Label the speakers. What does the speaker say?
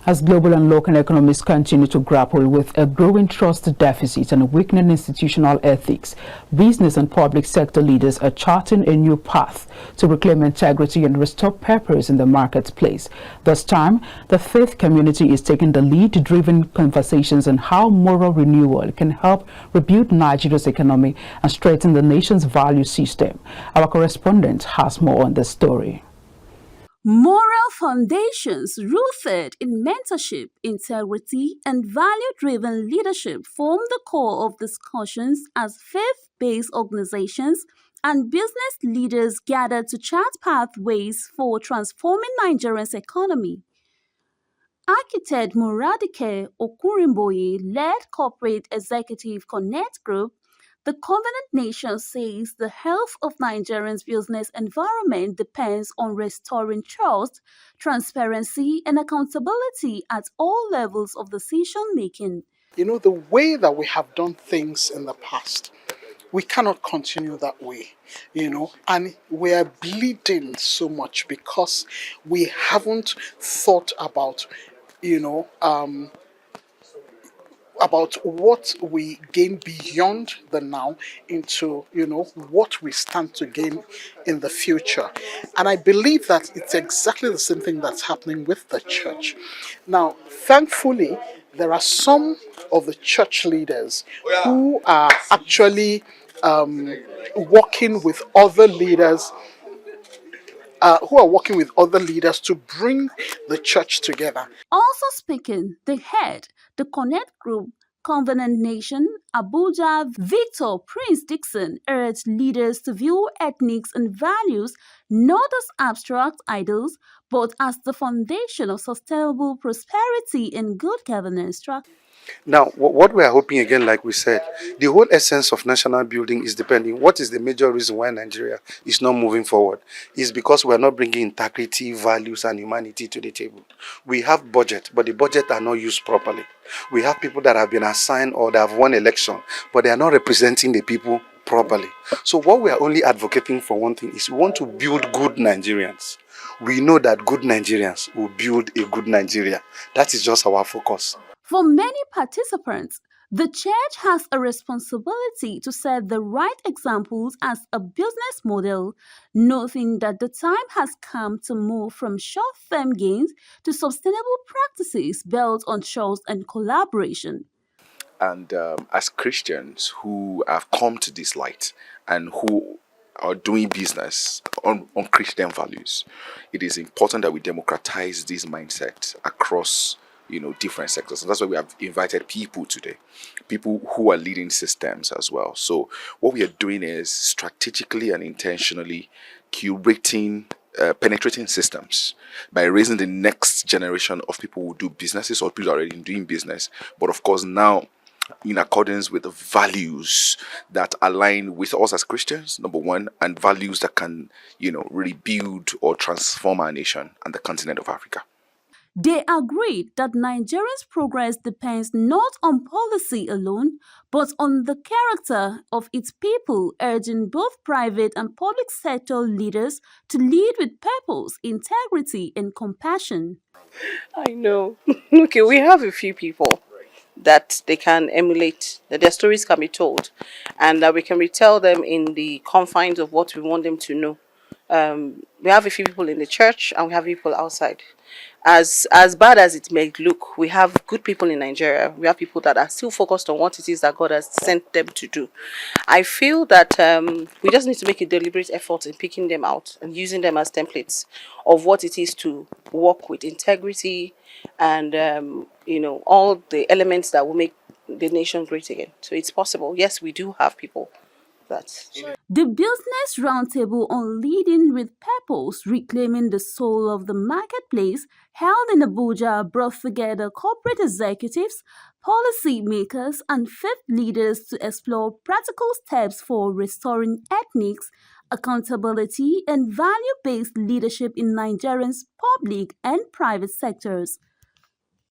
Speaker 1: As global and local economies continue to grapple with a growing trust deficit and weakening institutional ethics, business and public sector leaders are charting a new path to reclaim integrity and restore purpose in the marketplace. This time, the faith community is taking the lead, driven conversations on how moral renewal can help rebuild Nigeria's economy and strengthen the nation's value system. Our correspondent has more on this story.
Speaker 2: Moral foundations rooted in mentorship, integrity, and value-driven leadership form the core of discussions as faith-based organizations and business leaders gather to chart pathways for transforming Nigeria's economy. Architect Muradike Okurimboye-led corporate executive Connect Group, the Covenant Nation says the health of Nigeria's business environment depends on restoring trust, transparency, and accountability at all levels of decision-making.
Speaker 3: You know, the way that we have done things in the past, we cannot continue that way, and we are bleeding so much because we haven't thought about, about what we gain beyond the now into, what we stand to gain in the future. And I believe that it's exactly the same thing that's happening with the church. Now, thankfully, there are some of the church leaders who are actually working with other leaders to bring the church together.
Speaker 2: Also speaking, the Connect Group, Covenant Nation, Abuja, Victor Prince Dixon urged leaders to view ethics and values not as abstract ideals, but as the foundation of sustainable prosperity and good governance.
Speaker 4: Now, what we are hoping again, like we said, the whole essence of national building is depending. What is the major reason why Nigeria is not moving forward? Is because we are not bringing integrity, values, and humanity to the table. We have budget, but the budget are not used properly. We have people that have been assigned or that have won election, but they are not representing the people properly. So what we are only advocating for one thing is we want to build good Nigerians. We know that good Nigerians will build a good Nigeria. That is just our focus.
Speaker 2: For many participants, the church has a responsibility to set the right examples as a business model, noting that the time has come to move from short-term gains to sustainable practices built on trust and collaboration.
Speaker 5: And as Christians who have come to this light and who are doing business on Christian values, it is important that we democratize this mindset across different sectors. And that's why we have invited people today, people who are leading systems as well. So what we are doing is strategically and intentionally curating, penetrating systems by raising the next generation of people who do businesses or people already doing business. But of course now, in accordance with the values that align with us as Christians, number one, and values that can, rebuild or transform our nation and the continent of Africa.
Speaker 2: They agreed that Nigeria's progress depends not on policy alone, but on the character of its people, urging both private and public sector leaders to lead with purpose, integrity, and compassion.
Speaker 6: I know. Okay, we have a few people that they can emulate, that their stories can be told, and that we can retell them in the confines of what we want them to know. We have a few people in the church and we have people outside. As bad as it may look, we have good people in Nigeria. We have people that are still focused on what it is that God has sent them to do. I feel that we just need to make a deliberate effort in picking them out and using them as templates of what it is to work with integrity and, all the elements that will make the nation great again. So it's possible. Yes, we do have people.
Speaker 2: The Business Roundtable on Leading with Purpose, Reclaiming the Soul of the Marketplace, held in Abuja, brought together corporate executives, policy makers, and faith leaders to explore practical steps for restoring ethics, accountability, and value-based leadership in Nigeria's public and private sectors.